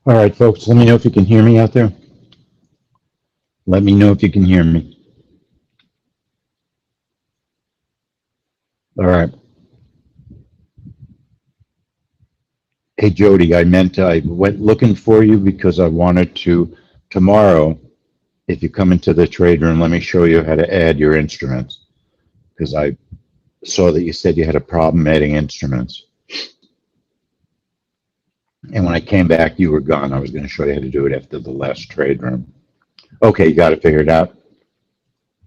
All right, folks, let me know if you can hear me out there. Let me know if you can hear me. All right. Hey, Jody, I went looking for you because I wanted to, tomorrow, if you come into the trade room, let me show you how to add your instruments. Because I saw that you said you had a problem adding instruments. And when I came back, you were gone. I was going to show you how to do it after the last trade room. Okay, you got it figured out?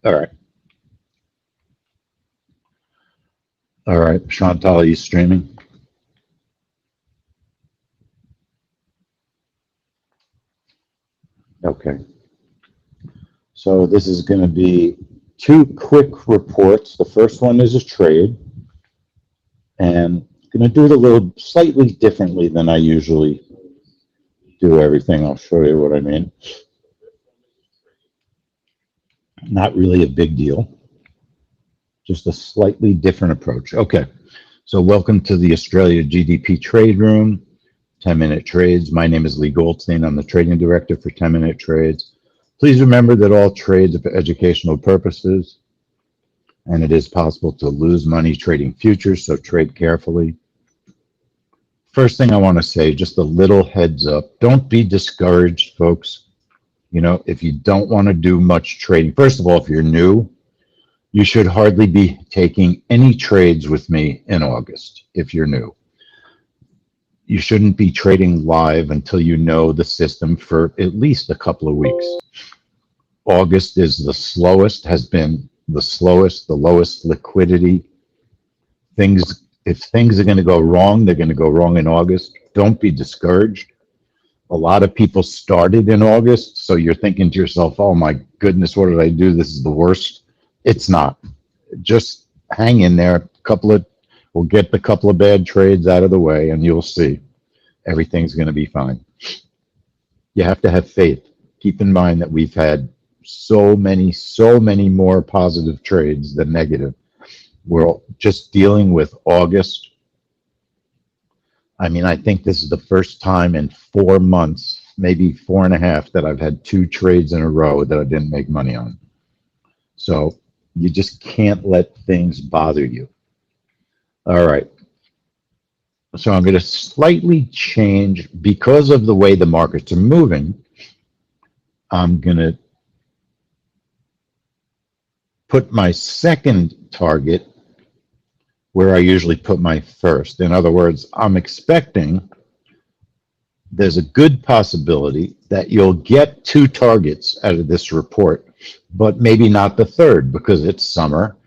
All right. All right. Chantal, are you streaming? Okay. So this is going to be two quick reports. The first one is a trade, and I'm going to do it a little slightly differently than I usually do everything. I'll show you what I mean. Not really a big deal, just a slightly different approach. Okay, so welcome to the Australia GDP Trade Room, 10-minute trades. My name is Lee Goldstein. I'm the trading director for 10-minute trades. Please remember that all trades are for educational purposes, and it is possible to lose money trading futures, so trade carefully. First thing I want to say, just a little heads up. Don't be discouraged, folks. You know, if you don't want to do much trading, first of all, if you're new, you should hardly be taking any trades with me in August if you're new. You shouldn't be trading live until you know the system for at least a couple of weeks. August is the slowest, has been the slowest, the lowest liquidity. If things are going to go wrong, they're going to go wrong in August. Don't be discouraged. A lot of people started in August, so you're thinking to yourself, oh my goodness, what did I do? This is the worst. It's not. Just hang in there. We'll get the couple of bad trades out of the way, and you'll see everything's going to be fine. You have to have faith. Keep in mind that we've had so many more positive trades than negative. We're just dealing with August. I mean, I think this is the first time in 4 months, maybe 4.5, that I've had 2 trades in a row that I didn't make money on. So you just can't let things bother you. All right. So I'm going to slightly change, because of the way the markets are moving, I'm going to put my second target where I usually put my first. In other words, I'm expecting there's a good possibility that you'll get 2 targets out of this report, but maybe not the third because it's summer.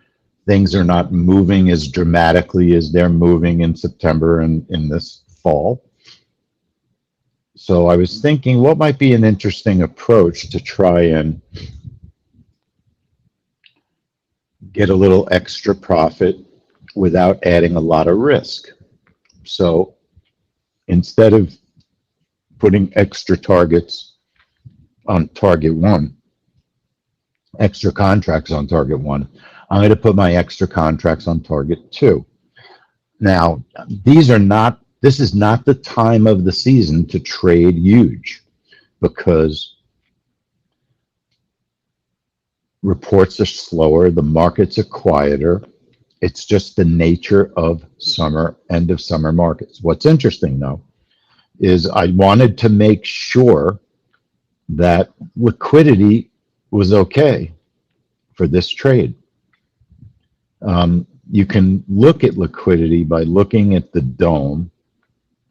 Things are not moving as dramatically as they're moving in September and in this fall. So I was thinking, what might be an interesting approach to try and get a little extra profit without adding a lot of risk. So instead of putting extra targets on target 1, extra contracts on target 1, I'm going to put my extra contracts on target 2. Now, this is not the time of the season to trade huge, because reports are slower, the markets are quieter. It's just the nature of summer, end of summer markets. What's interesting, though, is I wanted to make sure that liquidity was okay for this trade. You can look at liquidity by looking at the dome.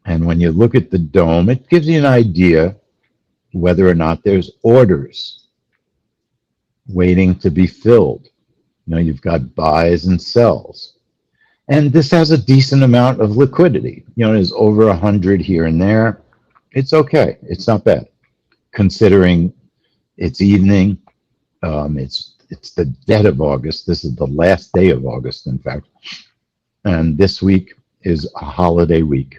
And when you look at the dome, it gives you an idea whether or not there's orders waiting to be filled. You know, you've got buys and sells. And this has a decent amount of liquidity. You know, there's over 100 here and there. It's okay. It's not bad, considering it's evening. It's the dead of August. This is the last day of August, in fact. And this week is a holiday week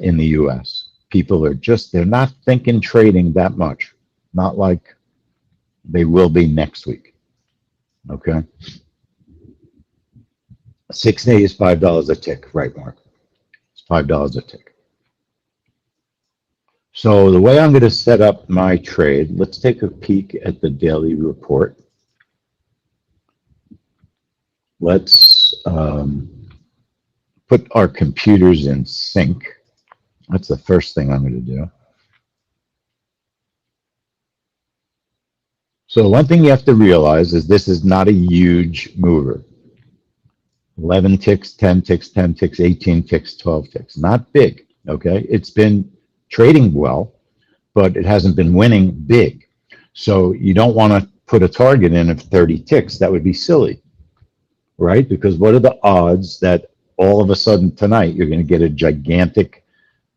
in the US. People are they're not thinking trading that much. Not like they will be next week. Okay. 6A is $5 a tick, right, Mark? It's $5 a tick. So the way I'm going to set up my trade, let's take a peek at the daily report. Let's put our computers in sync. That's the first thing I'm going to do. So one thing you have to realize is this is not a huge mover. 11 ticks, 10 ticks, 10 ticks, 18 ticks, 12 ticks. Not big, okay? It's been trading well, but it hasn't been winning big. So you don't want to put a target in of 30 ticks. That would be silly, right? Because what are the odds that all of a sudden tonight you're going to get a gigantic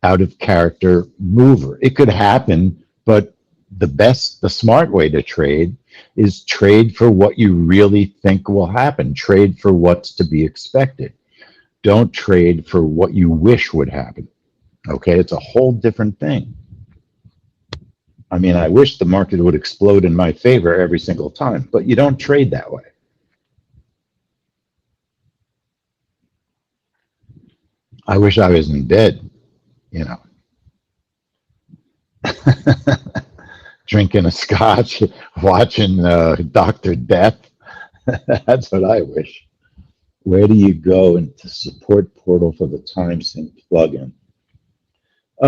out of character mover? It could happen, but the smart way to trade is trade for what you really think will happen. Trade for what's to be expected. Don't trade for what you wish would happen. Okay, it's a whole different thing. I mean, I wish the market would explode in my favor every single time, but you don't trade that way. I wish I was in bed, you know. Drinking a scotch, watching Dr. Death. That's what I wish. Where do you go into support portal for the TimeSync plugin?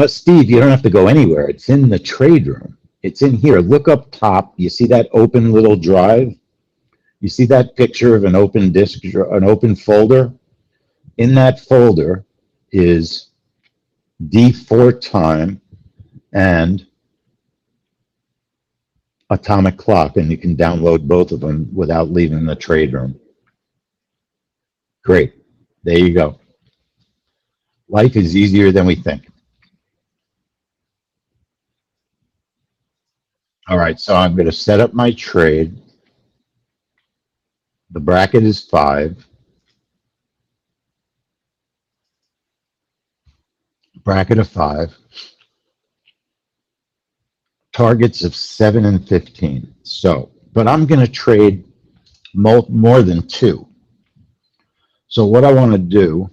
Steve, you don't have to go anywhere. It's in the trade room. It's in here. Look up top. You see that open little drive? You see that picture of an open disk, an open folder? In that folder is D4 time and atomic clock, and you can download both of them without leaving the trade room. Great. There you go. Life is easier than we think. All right, so I'm going to set up my trade. The bracket is 5. Bracket of 5. Targets of 7 and 15. So, but I'm going to trade more than 2. So what I want to do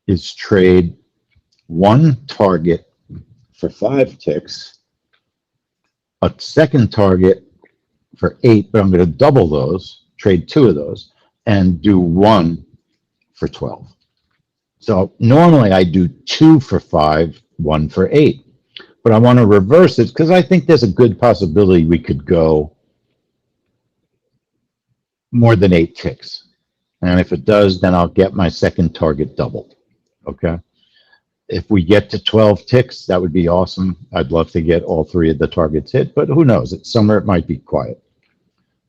is trade 1 target for 5 ticks, a second target for 8, but I'm going to double those, trade 2 of those, and do 1 for 12. So normally I do 2 for 5, 1 for 8. But I want to reverse it because I think there's a good possibility we could go more than 8 ticks. And if it does, then I'll get my second target doubled. Okay. If we get to 12 ticks, that would be awesome. I'd love to get all 3 of the targets hit, but who knows? It's somewhere it might be quiet.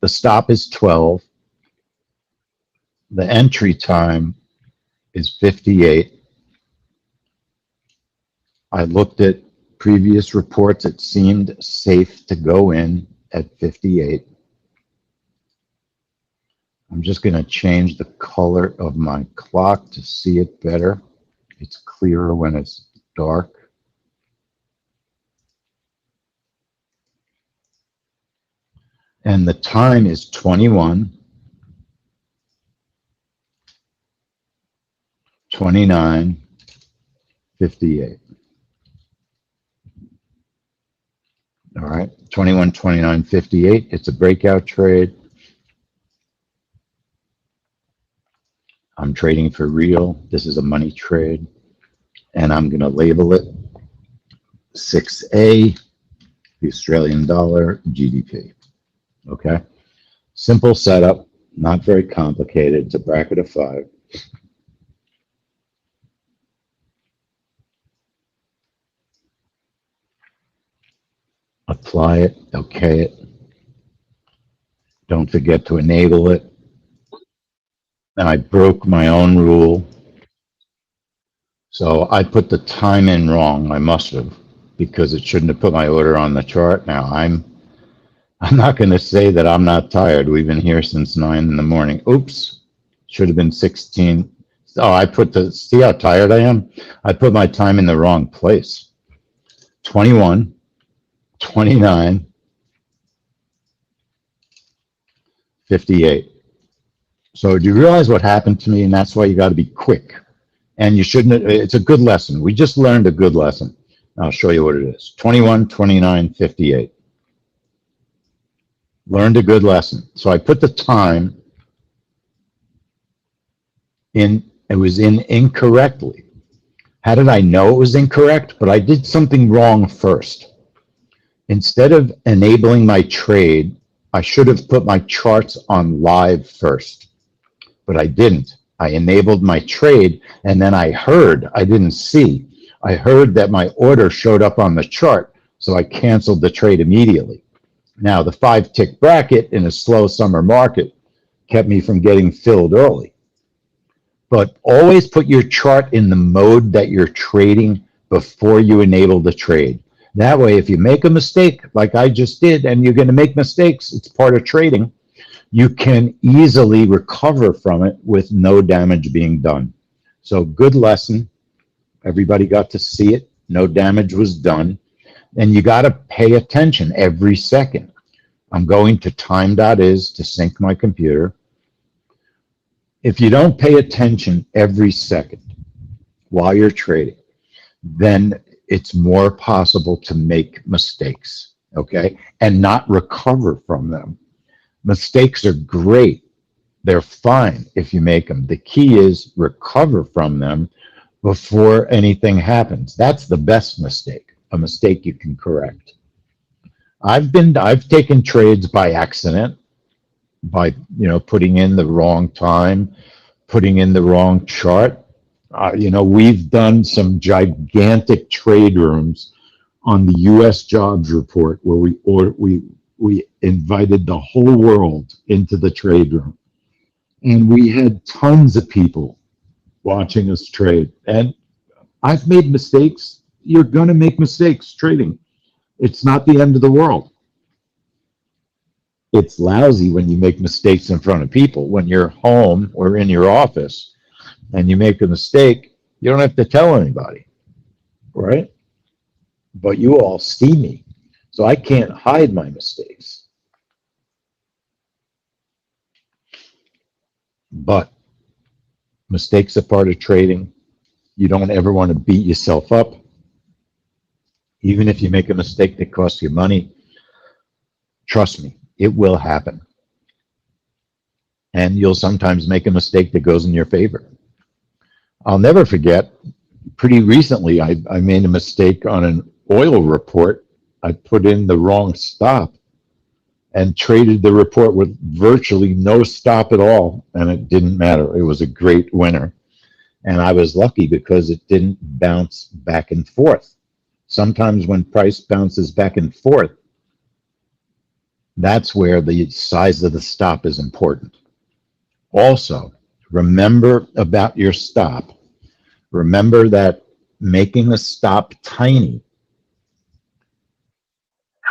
The stop is 12. The entry time is 58. I looked at previous reports. It seemed safe to go in at 58. I'm just going to change the color of my clock to see it better. It's clearer when it's dark. And the time is 21, 29, 58. All right, 21, 29, 58. It's a breakout trade. I'm trading for real. This is a money trade. And I'm going to label it 6A, the Australian dollar, GDP. Okay? Simple setup, not very complicated. It's a bracket of 5. Apply it, okay it. Don't forget to enable it. Now I broke my own rule. So I put the time in wrong. I must have, because it shouldn't have put my order on the chart. Now I'm not going to say that I'm not tired. We've been here since 9 in the morning. Oops, should have been 16. Oh, I put see how tired I am? I put my time in the wrong place. 21, 29, 58. So do you realize what happened to me? And that's why you got to be quick. And you shouldn't, it's a good lesson. We just learned a good lesson. I'll show you what it is. 21, 29, 58. Learned a good lesson. So I put the time in, it was in incorrectly. How did I know it was incorrect? But I did something wrong first. Instead of enabling my trade, I should have put my charts on live first, but I didn't. I enabled my trade, and then I heard, I didn't see, I heard that my order showed up on the chart, so I canceled the trade immediately. Now, the 5-tick bracket in a slow summer market kept me from getting filled early. But always put your chart in the mode that you're trading before you enable the trade. That way, if you make a mistake, like I just did, and you're going to make mistakes, it's part of trading, you can easily recover from it with no damage being done. So good lesson. Everybody got to see it. No damage was done. And you got to pay attention every second. I'm going to time.is to sync my computer. If you don't pay attention every second while you're trading, then it's more possible to make mistakes, okay? And not recover from them. Mistakes are great. They're fine if you make them. The key is recover from them before anything happens. That's the best mistake, a mistake you can correct. I've taken trades by accident, by putting in the wrong time, putting in the wrong chart. We've done some gigantic trade rooms on the U.S. jobs report where we invited the whole world into the trade room, and we had tons of people watching us trade. And I've made mistakes. You're going to make mistakes trading. It's not the end of the world. It's lousy when you make mistakes in front of people. When you're home or in your office and you make a mistake, you don't have to tell anybody, right? But you all see me, so I can't hide my mistakes. But mistakes are part of trading. You don't ever want to beat yourself up. Even if you make a mistake that costs you money, trust me, it will happen. And you'll sometimes make a mistake that goes in your favor. I'll never forget, pretty recently, I made a mistake on an oil report. I put in the wrong stop and traded the report with virtually no stop at all, and it didn't matter. It was a great winner. And I was lucky because it didn't bounce back and forth. Sometimes when price bounces back and forth, that's where the size of the stop is important. Also, remember about your stop. Remember that making a stop tiny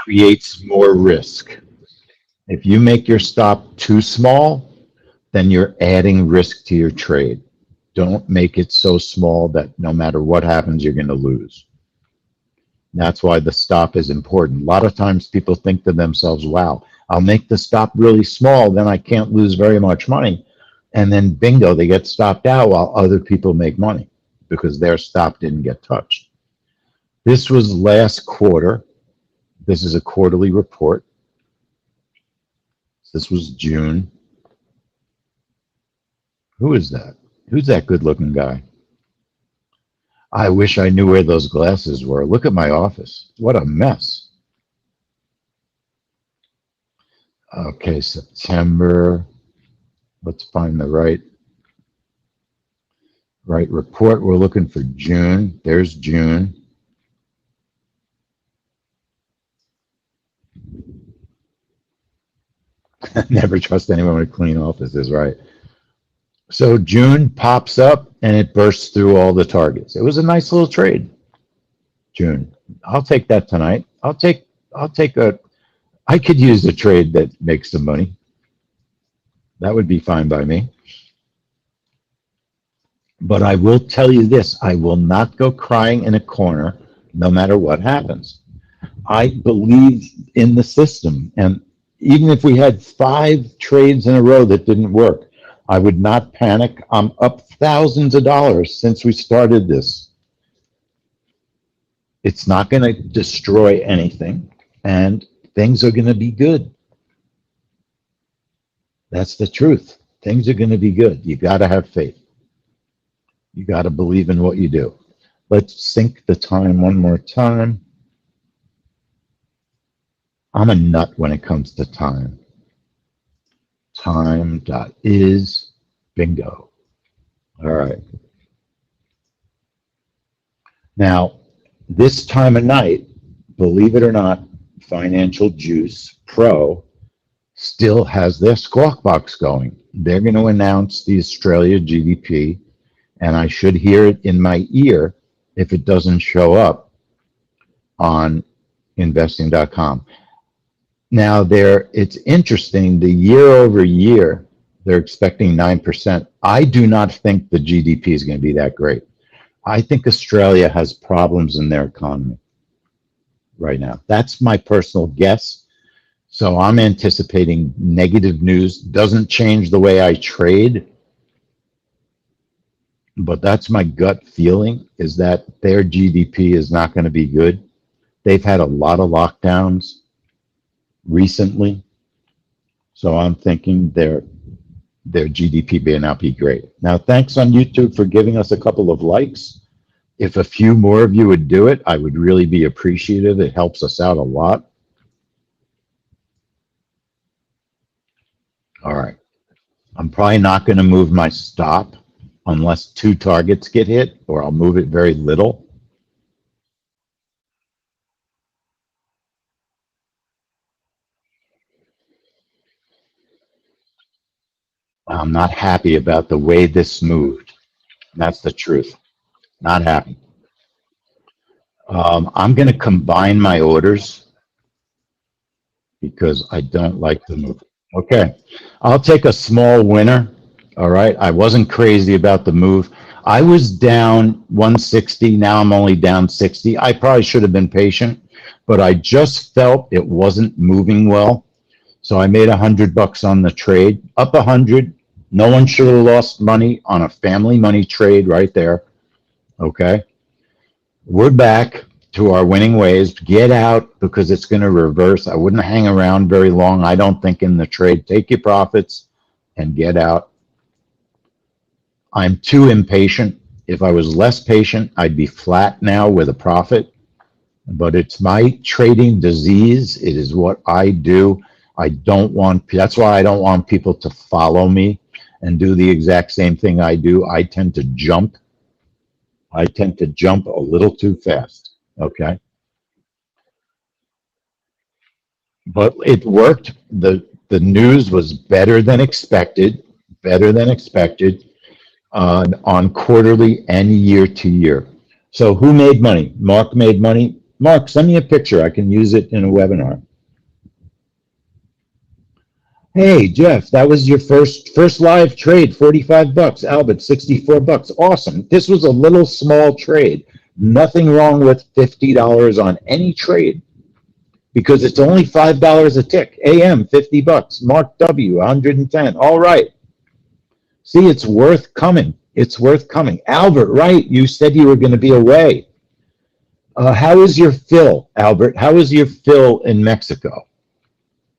creates more risk. If you make your stop too small, then you're adding risk to your trade. Don't make it so small that no matter what happens, you're going to lose. That's why the stop is important. A lot of times people think to themselves, wow, I'll make the stop really small, then I can't lose very much money. And then bingo, they get stopped out while other people make money because their stop didn't get touched. This was last quarter. This is a quarterly report. This was June. Who is that? Who's that good-looking guy? I wish I knew where those glasses were. Look at my office. What a mess. Okay, September. Let's find the right report. We're looking for June. There's June. Never trust anyone with clean offices, right? So June pops up and it bursts through all the targets. It was a nice little trade. June. I'll take that tonight. I could use a trade that makes some money. That would be fine by me. But I will tell you this, I will not go crying in a corner no matter what happens. I believe in the system, and even if we had 5 trades in a row that didn't work, I would not panic. I'm up thousands of dollars since we started this. It's not going to destroy anything, and things are going to be good. That's the truth. Things are going to be good. You got to have faith. You got to believe in what you do. Let's sync the time one more time. I'm a nut when it comes to time. Time.is bingo. All right. Now, this time of night, believe it or not, Financial Juice Pro still has their squawk box going. They're going to announce the Australia GDP, and I should hear it in my ear if it doesn't show up on investing.com. Now, it's interesting, the year over year, they're expecting 9%. I do not think the GDP is going to be that great. I think Australia has problems in their economy right now. That's my personal guess. So I'm anticipating negative news. Doesn't change the way I trade, but that's my gut feeling, is that their GDP is not going to be good. They've had a lot of lockdowns recently, so I'm thinking their GDP may not be great. Now, thanks on YouTube for giving us a couple of likes. If a few more of you would do it, I would really be appreciative. It helps us out a lot. All right. I'm probably not going to move my stop unless 2 targets get hit, or I'll move it very little. I'm not happy about the way this moved. That's the truth. Not happy. I'm going to combine my orders because I don't like the move. Okay. I'll take a small winner. All right. I wasn't crazy about the move. I was down 160. Now I'm only down 60. I probably should have been patient, but I just felt it wasn't moving well. So I made $100 on the trade, up 100. No one should have lost money on a family money trade right there. Okay. We're back to our winning ways. Get out because it's going to reverse. I wouldn't hang around very long, I don't think, in the trade. Take your profits and get out. I'm too impatient. If I was less patient, I'd be flat now with a profit. But it's my trading disease. It is what I do. That's why I don't want people to follow me and do the exact same thing I do. I tend to jump. I tend to jump a little too fast. Okay. But it worked. The news was better than expected, on quarterly and year to year. So who made money? Mark made money. Mark, send me a picture. I can use it in a webinar. Hey, Jeff, that was your first live trade, $45. Albert, $64. Awesome. This was a little small trade. Nothing wrong with $50 on any trade, because it's only $5 a tick. AM, $50. Mark W, 110. All right. See, it's worth coming. It's worth coming. Albert, right? You said you were going to be away. How is your fill, Albert? How is your fill in Mexico?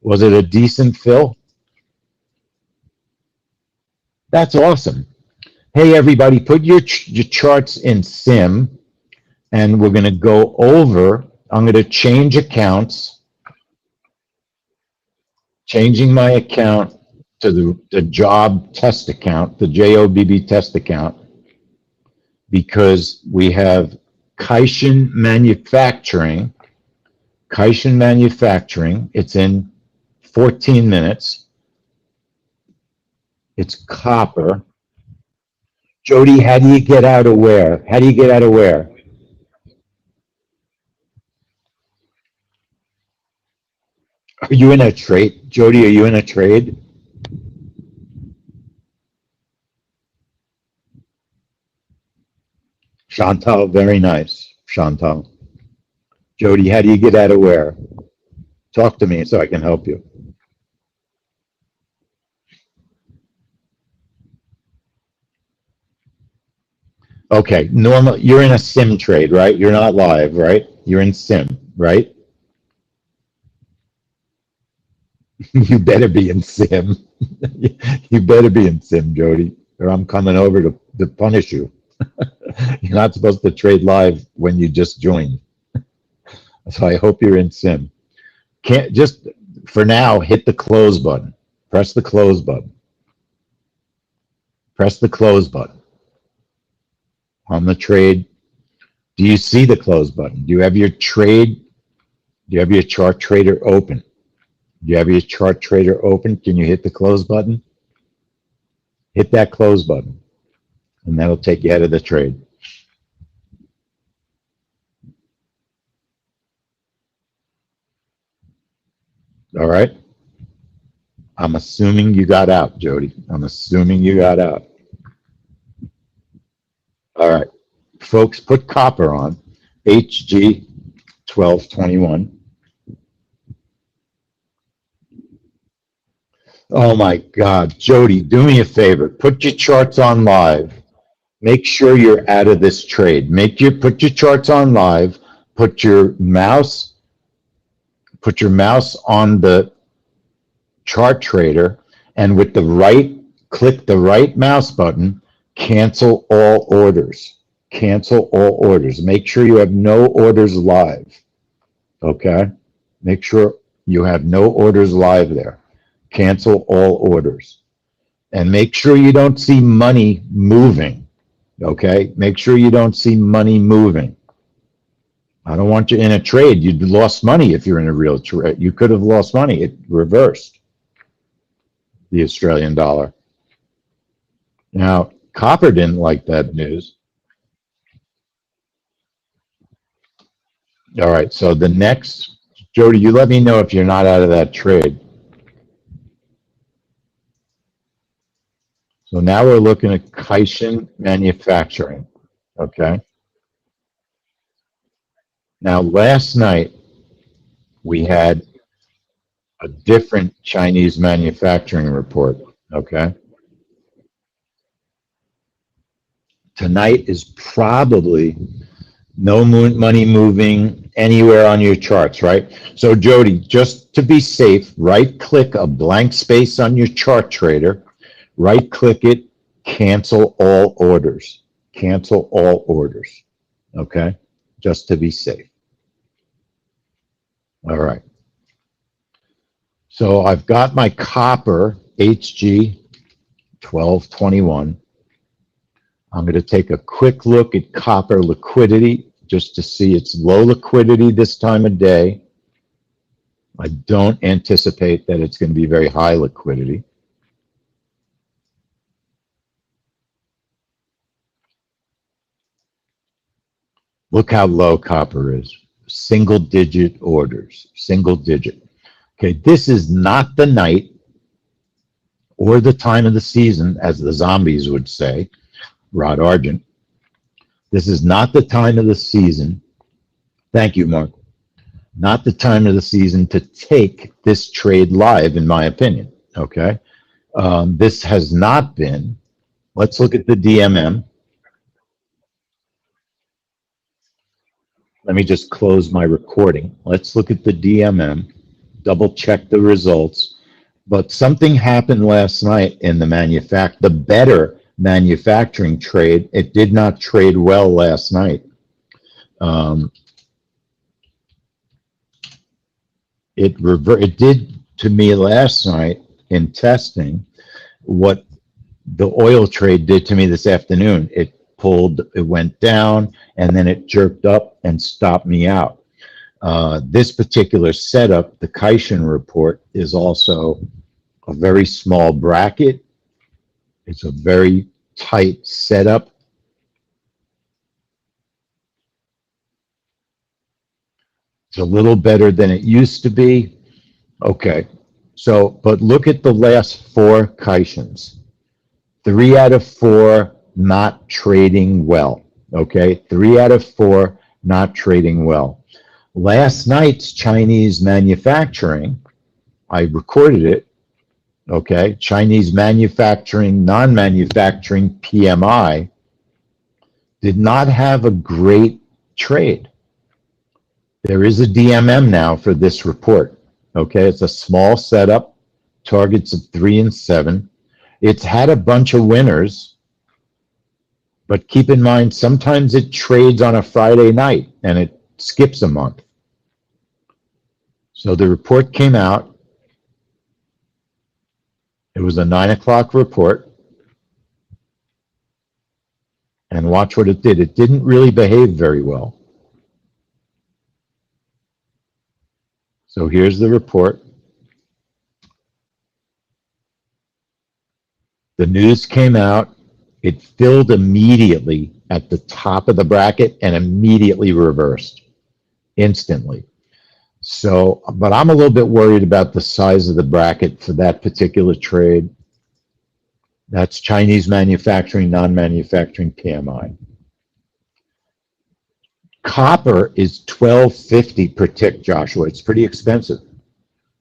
Was it a decent fill? That's awesome. Hey, everybody, put your charts in Sim, and we're going to go over. I'm going to change accounts, changing my account to the job test account, the JOBB test account, because we have Kaishin Manufacturing. Kaishin Manufacturing, it's in 14 minutes. It's copper. Jody, how do you get out of where? How do you get out of where? Are you in a trade? Jody, are you in a trade? Chantal, very nice. Chantal. Jody, how do you get out of where? Talk to me so I can help you. Okay, normal. You're in a sim trade, right? You're not live, right? You're in sim, right? You better be in sim. You better be in sim, Jody, or I'm coming over to punish you. You're not supposed to trade live when you just joined. So I hope you're in sim. Can't just for now hit the close button. Press the close button. Press the close button on the trade. Do you see the close button? Do you have your trade? Do you have your chart trader open? Do you have your chart trader open? Can you hit the close button? Hit that close button, and that'll take you out of the trade. All right. I'm assuming you got out, Jody. I'm assuming you got out. All right. Folks, put copper on. HG 1221. Oh my God. Jody, do me a favor. Put your charts on live. Make sure you're out of this trade. Put your charts on live. Put your mouse, put your mouse on the chart trader, and with the right, click the right mouse button, cancel all orders. Cancel all orders. Make sure you have no orders live. Okay? Make sure you have no orders live there. Cancel all orders. And make sure you don't see money moving. Okay? Make sure you don't see money moving. I don't want you in a trade. You'd lost money if you're in a real trade. You could have lost money. It reversed the Australian dollar. Now, copper didn't like that news. All right, so the next, Jody, you let me know if you're not out of that trade. So now we're looking at Kaishin Manufacturing, okay? Now, last night, we had a different Chinese manufacturing report, okay? Tonight is probably no money moving anywhere on your charts, right? So Jody, just to be safe, right click a blank space on your chart trader, right click it, cancel all orders. Cancel all orders, okay? Just to be safe. All right. So I've got my copper HG 1221. I'm going to take a quick look at copper liquidity just to see it's low liquidity this time of day. I don't anticipate that it's going to be very high liquidity. Look how low copper is. Single digit orders, single digit. Okay, this is not the night or the time of the season, as the zombies would say, Rod Argent. This is not the time of the season. Thank you, Mark. Not the time of the season to take this trade live, in my opinion. Okay. This has not been. Let's look at the DMM. Let me just close my recording. Let's look at the DMM, double check the results. But something happened last night in the better manufacturing trade. It did not trade well last night. It did to me last night in testing what the oil trade did to me this afternoon. It went down, and then it jerked up and stopped me out. This particular setup, the Kaishin report, is also a very small bracket. It's a very tight setup. It's a little better than it used to be. Okay, so, but look at the last 4 Kaishins. 3 out of 4 not trading well. Okay, 3 out of 4 not trading well. Last night's Chinese manufacturing, I recorded it. Okay, Chinese manufacturing, non-manufacturing PMI did not have a great trade. There is a DMM now for this report. Okay, it's a small setup, targets of 3 and 7. It's had a bunch of winners, but keep in mind, sometimes it trades on a Friday night and it skips a month. So the report came out. It was a 9 o'clock report. And watch what it did. It didn't really behave very well. So here's the report. The news came out. It filled immediately at the top of the bracket and immediately reversed instantly. So, but I'm a little bit worried about the size of the bracket for that particular trade. That's Chinese manufacturing, non-manufacturing PMI. Copper is $12.50 per tick, Joshua. It's pretty expensive.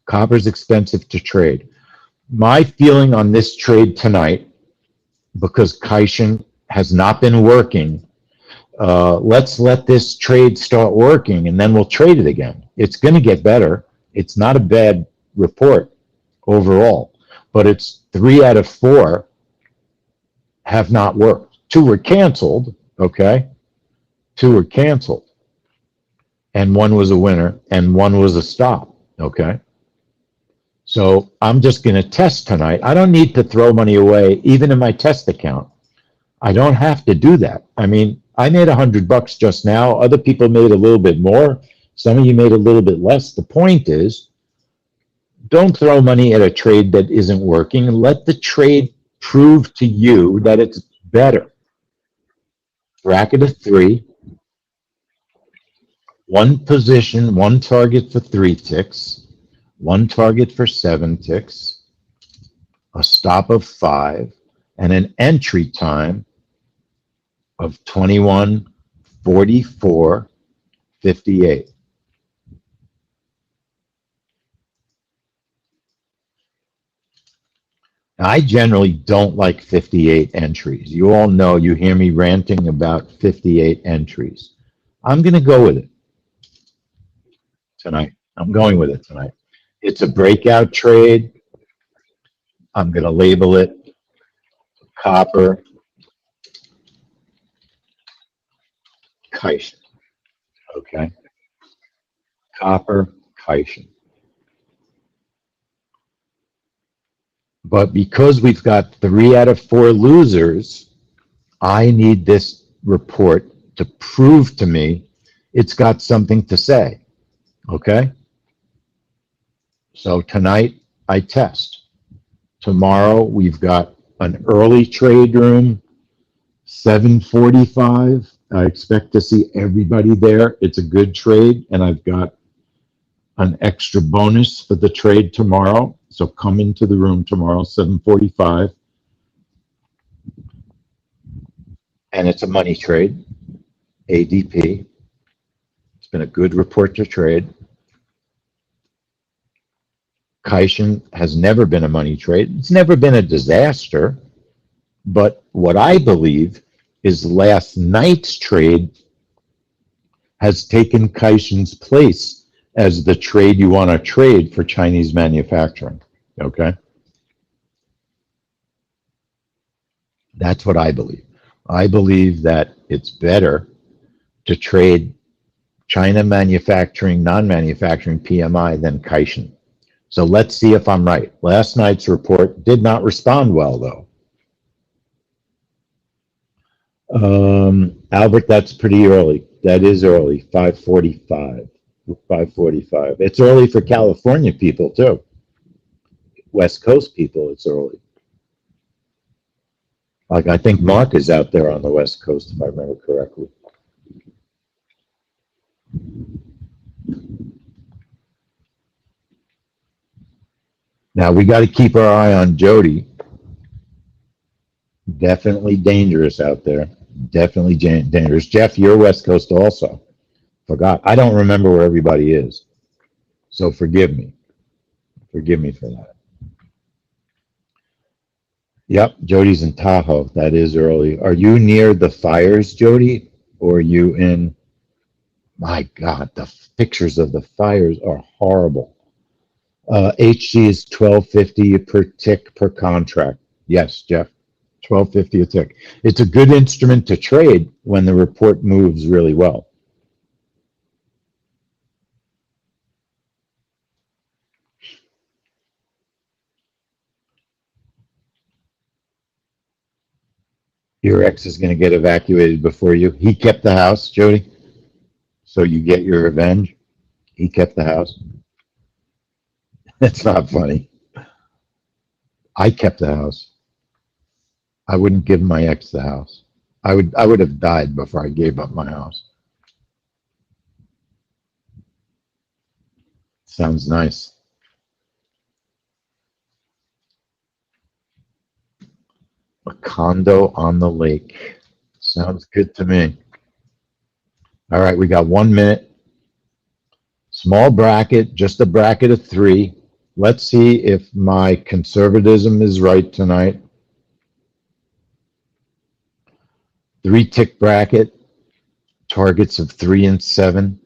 Copper's expensive to trade. My feeling on this trade tonight, because Kaishin has not been working, let's let this trade start working and then we'll trade it again. It's going to get better. It's not a bad report overall, but it's 3 out of 4 have not worked. 2 were canceled, okay? 2 were canceled. And 1 was a winner and 1 was a stop, okay? So I'm just going to test tonight. I don't need to throw money away, even in my test account. I don't have to do that. I mean, I made $100 just now. Other people made a little bit more. Some of you made a little bit less. The point is, don't throw money at a trade that isn't working. Let the trade prove to you that it's better. Bracket of 3, 1 position, 1 target for 3 ticks, 1 target for 7 ticks, a stop of 5, and an entry time of 21:44:58. Now, I generally don't like 58 entries. You all know, you hear me ranting about 58 entries. I'm going to go with it tonight. I'm going with it tonight. It's a breakout trade. I'm going to label it copper Kaishin. Okay. Copper Kaishin. But because we've got 3 out of 4 losers, I need this report to prove to me it's got something to say. Okay? So tonight I test. Tomorrow we've got an early trade room, 7:45. I expect to see everybody there. It's a good trade, and I've got an extra bonus for the trade tomorrow. So come into the room tomorrow, 7:45. And it's a money trade, ADP. It's been a good report to trade. Kaishin has never been a money trade. It's never been a disaster. But what I believe is last night's trade has taken Kaishin's place as the trade you want to trade for Chinese manufacturing. Okay? That's what I believe. I believe that it's better to trade China manufacturing, non-manufacturing PMI than Kaishin. So let's see if I'm right. Last night's report did not respond well, though. Albert, that's pretty early. That is early, 5:45. 5:45. It's early for California people, too. West Coast people, it's early. Like, I think Mark is out there on the West Coast, if I remember correctly. Now, we got to keep our eye on Jody. Definitely dangerous out there. Definitely dangerous. Jeff, you're West Coast also. Forgot. I don't remember where everybody is. So forgive me. Forgive me for that. Yep, Jody's in Tahoe. That is early. Are you near the fires, Jody? Or are you in? My God, the pictures of the fires are horrible. HG is 1250 per tick per contract. Yes, Jeff, 1250 a tick. It's a good instrument to trade when the report moves really well. Your ex is going to get evacuated before you. He kept the house, Jody, so you get your revenge. He kept the house. That's not funny. I kept the house. I wouldn't give my ex the house. I would have died before I gave up my house. Sounds nice. A condo on the lake. Sounds good to me. All right, we got 1 minute. Small bracket, just a bracket of 3. Let's see if my conservatism is right tonight. 3-tick bracket, targets of 3 and 7.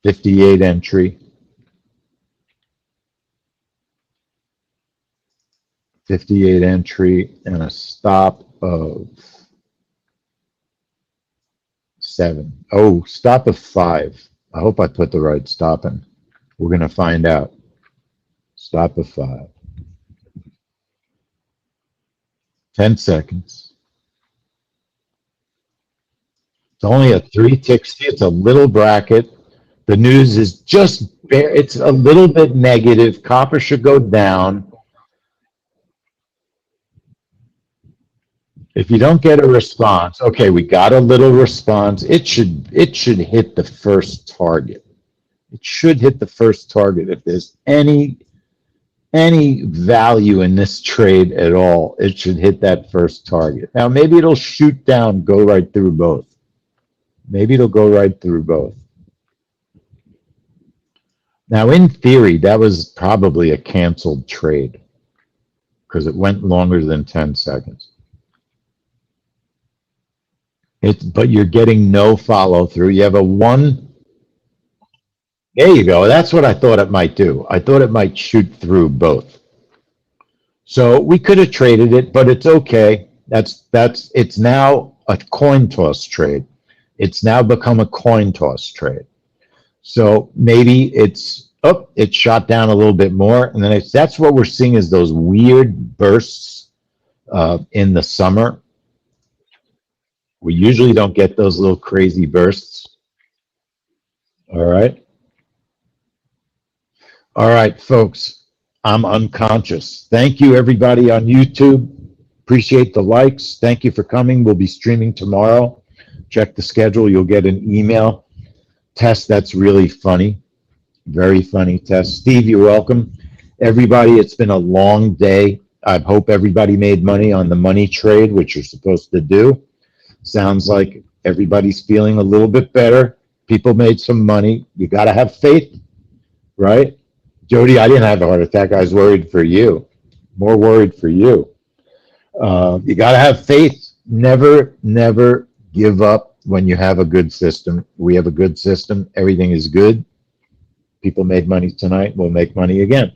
58 entry. 58 entry and a stop of 7. Oh, stop of 5. I hope I put the right stop in. We're going to find out. Stop of 5. 10 seconds. It's only a 3-tick. See, it's a little bracket. The news is just bare. It's a little bit negative. Copper should go down. If you don't get a response, okay, we got a little response. It should hit the first target. It should hit the first target. If there's any value in this trade at all, it should hit that first target. Now maybe it'll shoot down, go right through both. Maybe it'll go right through both. Now in theory, that was probably a canceled trade because it went longer than 10 seconds. But you're getting no follow through. You have a 1. There you go. That's what I thought it might do. I thought it might shoot through both. So we could have traded it, but it's okay. It's now a coin toss trade. It's now become a coin toss trade. So maybe it shot down a little bit more, and then that's what we're seeing is those weird bursts in the summer. We usually don't get those little crazy bursts. All right. All right, folks. I'm unconscious. Thank you, everybody on YouTube. Appreciate the likes. Thank you for coming. We'll be streaming tomorrow. Check the schedule. You'll get an email. Test, that's really funny. Very funny test. Steve, you're welcome. Everybody, it's been a long day. I hope everybody made money on the money trade, which you're supposed to do. Sounds like everybody's feeling a little bit better. People made some money. You got to have faith, right? Jody, I didn't have a heart attack. I was worried for you. More worried for you. You got to have faith. Never give up when you have a good system. We have a good system. Everything is good. People made money tonight. We'll make money again.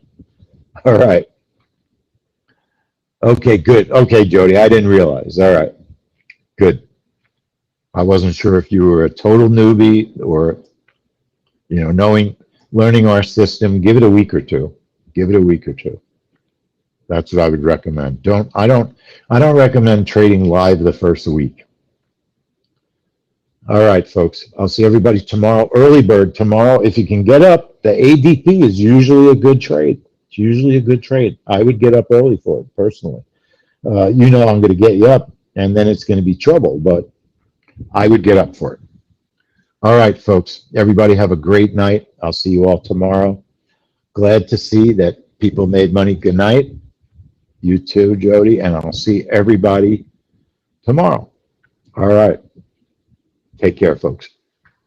All right. Okay, good. Okay, Jody, I didn't realize. All right. Good. I wasn't sure if you were a total newbie or, learning our system. Give it a week or two. Give it a week or two. That's what I would recommend. I don't recommend trading live the first week. All right, folks. I'll see everybody tomorrow. Early bird tomorrow. If you can get up, the ADP is usually a good trade. It's usually a good trade. I would get up early for it personally. I'm going to get you up, and then it's going to be trouble, but I would get up for it. All right, folks. Everybody have a great night. I'll see you all tomorrow. Glad to see that people made money. Good night. You too, Jody, and I'll see everybody tomorrow. All right. Take care, folks.